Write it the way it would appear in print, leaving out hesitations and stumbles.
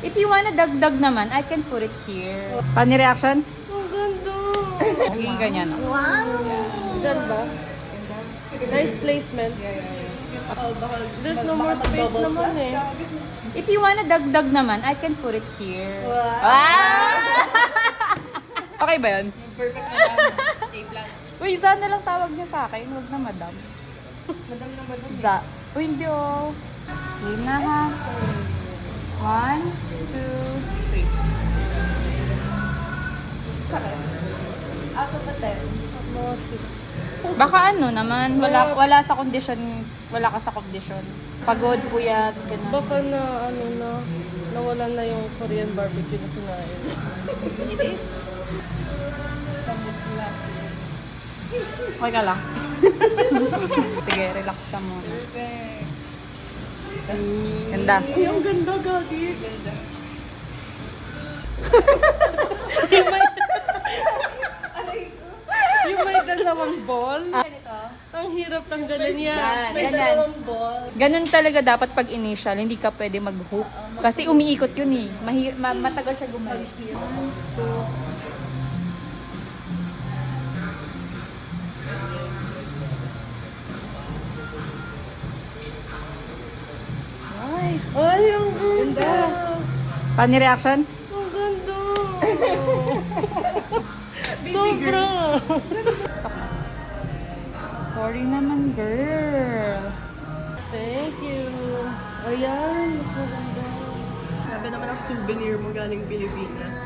If you wanna dagdag naman, I can put it here. Funny reaction? Ang ganda. Magiging ganyan. No? Ganda. Nice placement. There's no more space naman eh. If you wanna dagdag naman, I can put it here. Okay ba yun? Perfect na lang. A+. Uy, Za na lang tawag niya sa akin. Huwag na madam. Madam na madam eh. Za. Uy, hindi oh. Yun na ha. 1, 2, 3. Out of the 10, mga 6. Baka ano naman, wala sa kondisyon, wala ka sa kondisyon. Pagod, puyat, gano'n. Baka na, ano na, nawalan na yung Korean barbecue na kinain. It is. Okay ka lang. Sige, relax ka muna. Perfect. Ganda. Ay, ang ganda, Gagi. Ganda. Yung may dalawang ball. Ang hirap tanggalin yan. Yan, ganyan. Ganun talaga dapat pag initial, hindi ka pwede mag-hook. Kasi umiikot yun eh. Matagal siya gumalik. Nice. Ay, ang ganda. Funny reaction? Ang ganda. Sobra. Sorry naman, girl. Thank you. Ayan, mas maganda. Sabi naman ang souvenir mo galing Pilipinas.